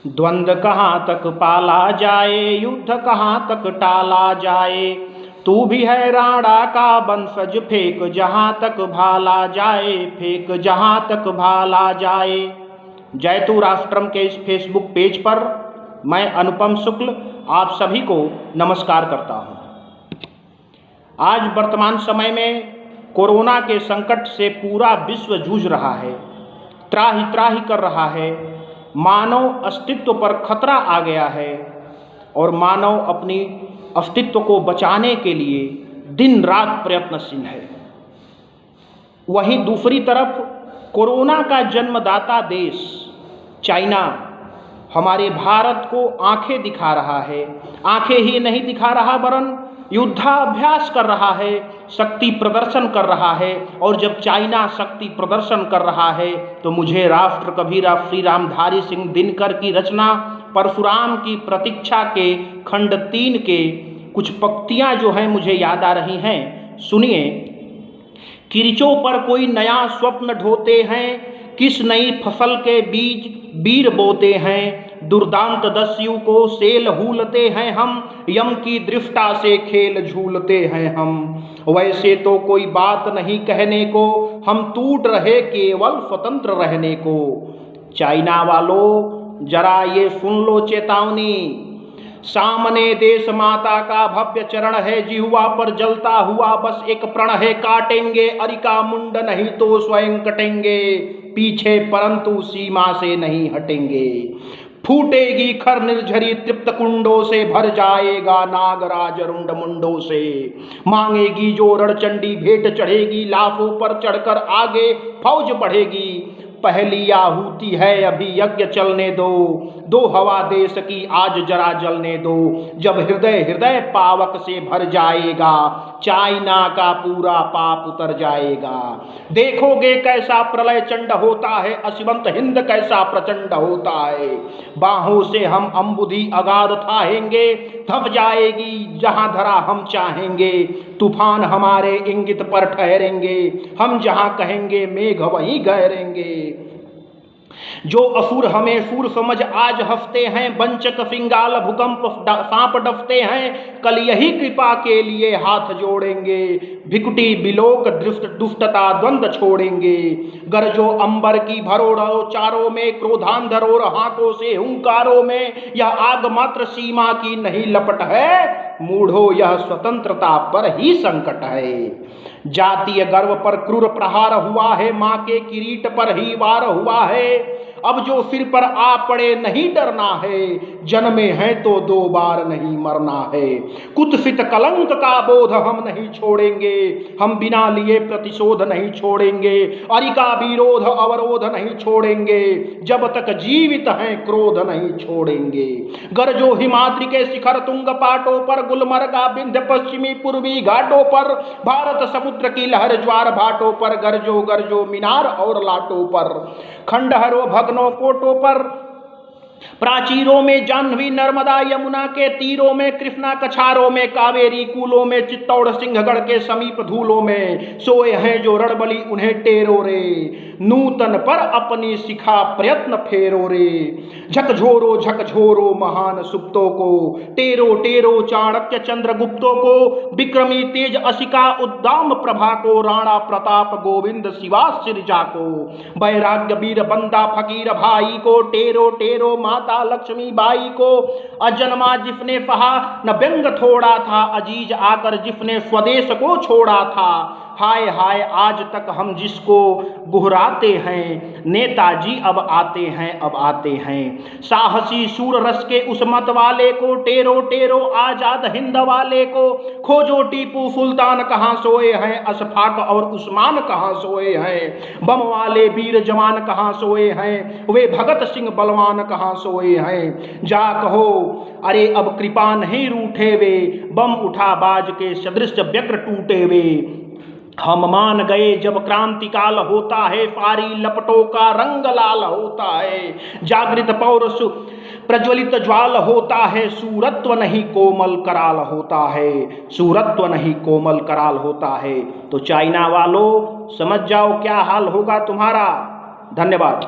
द्वंद्व कहाँ तक पाला जाए, युद्ध कहाँ तक टाला जाए। तू भी है राणा का वंशज, फेंक जहाँ तक भाला जाए, फेंक जहाँ तक भाला जाए। जयतु राष्ट्रम के इस फेसबुक पेज पर मैं अनुपम शुक्ल आप सभी को नमस्कार करता हूँ। आज वर्तमान समय में कोरोना के संकट से पूरा विश्व जूझ रहा है, त्राहि त्राहि कर रहा है। मानव अस्तित्व पर खतरा आ गया है और मानव अपनी अस्तित्व को बचाने के लिए दिन रात प्रयत्नशील है। वहीं दूसरी तरफ कोरोना का जन्मदाता देश चाइना हमारे भारत को आंखें दिखा रहा है। आंखें ही नहीं दिखा रहा वरन युद्धाभ्यास कर रहा है, शक्ति प्रदर्शन कर रहा है। और जब चाइना शक्ति प्रदर्शन कर रहा है तो मुझे राष्ट्र कबीर श्री रामधारी सिंह दिनकर की रचना परशुराम की प्रतीक्षा के खंड 3 के कुछ पंक्तियां जो हैं मुझे याद आ रही हैं। सुनिए। किरीचों पर कोई नया स्वप्न ढोते हैं, किस नई फसल के बीज बीर बोते हैं। दुर्दांत दस्यु को सेल हूलते हैं हम, यम की दृष्टा से खेल झूलते हैं हम। वैसे तो कोई बात नहीं कहने को, हम टूट रहे केवल स्वतंत्र रहने को। चाइना वालों जरा ये सुन लो चेतावनी, सामने देश माता का भव्य चरण है, जिहुआ पर जलता हुआ बस एक प्रण है। काटेंगे अरिका मुंड नहीं तो स्वयं कटेंगे, पीछे परंतु सीमा से नहीं हटेंगे। फूटेगी खर निर्झरी तृप्त कुंडों से, भर जाएगा नागराज रुंड मुंडों से। मांगेगी जो रणचंडी भेंट चढ़ेगी, लाफों पर चढ़कर आगे फौज बढ़ेगी। पहली आहुति है अभी यज्ञ चलने दो, दो हवा देश की आज जरा जलने दो। जब हृदय हृदय पावक से भर जाएगा, चाइना का पूरा पाप उतर जाएगा। देखोगे कैसा प्रलय चंड होता है, असीमंत हिंद कैसा प्रचंड होता है। बाहों से हम अंबुधि अगाध थाहेंगे, थम जाएगी जहां धरा हम चाहेंगे। तूफान हमारे इंगित पर ठहरेंगे, हम जहां कहेंगे मेघ वहीं गहरेंगे। जो असुर हमें सुर समझ आज हंसते हैं, वंचक सिंगाल भूकंप सांप डसते हैं। कल यही कृपा के लिए हाथ जोड़ेंगे, भिकुटी बिलोक दुष्टता द्वंद्व छोड़ेंगे। गरजो अंबर की भरोड़ो चारों में, क्रोधांधरों हाथों से हुंकारों में। यह आग मात्र सीमा की नहीं लपट है, मूढ़ो यह स्वतंत्रता पर ही संकट है। जातीय गर्व पर क्रूर प्रहार हुआ है, माँ के किरीट पर ही वार हुआ है। अब जो सिर पर आ पड़े नहीं डरना है, जन्मे हैं तो 2 बार नहीं मरना है। कुत्सित कलंक का बोध हम नहीं छोड़ेंगे, हम बिना लिए प्रतिशोध नहीं छोड़ेंगे। अरिका विरोध अवरोध नहीं छोड़ेंगे, जब तक जीवित हैं क्रोध नहीं छोड़ेंगे। गरजो हिमाद्रि के शिखर तुंग पाटों पर, गुलमर्गा विंध्य पश्चिमी पूर्वी घाटों पर। भारत समुद्र की लहर ज्वार भाटों पर, गरजो गरजो मीनार और लाटों पर। खंडहरों भगनों कोटों पर, प्राचीरों में जाह्नवी नर्मदा यमुना के तीरों में। कृष्णा कछारों में, कावेरी कूलों में। चित्तौड़ सिंहगढ़ के समीप धूलों में। सोए हैं जो रणबली उन्हें टेरो रे, नूतन पर अपनी शिखा प्रयत्न फेरो रे। झकझोरो महान सुप्तों को, टेरो टेरो चाणक्य चंद्रगुप्तों को। विक्रमी तेज असिका उद्दाम प्रभा को, राणा प्रताप गोविंद शिवा सिरजा को। वैराग्य वीर बंदा फकीर भाई को, टेरो टेरो माता लक्ष्मी बाई को। अजन्मा जिसने कहा न व्यंग थोड़ा था, अजीज आकर जिसने स्वदेश को छोड़ा था। हाय हाय आज तक हम जिसको गुहराते हैं, नेताजी अब आते हैं अब आते हैं। साहसी शूर रस के उस मत वाले को, टेरो टेरो आजाद हिंद वाले को। खोजो टीपू सुल्तान कहाँ सोए हैं, अशफाक और उस्मान कहाँ सोए हैं। बम वाले वीर जवान कहाँ सोए हैं, वे भगत सिंह बलवान कहाँ सोए हैं। जा कहो अरे अब कृपा नहीं रूठे वे, बम उठा बाज के सदृश व्यग्र टूटे वे। हम मान गए जब क्रांति काल होता है, सारी लपटों का रंग लाल होता है। जागृत पौरुष प्रज्वलित ज्वाल होता है, सूरत्व नहीं कोमल कराल होता है। सूरत्व नहीं कोमल कराल होता है। तो चाइना वालों समझ जाओ क्या हाल होगा तुम्हारा। धन्यवाद।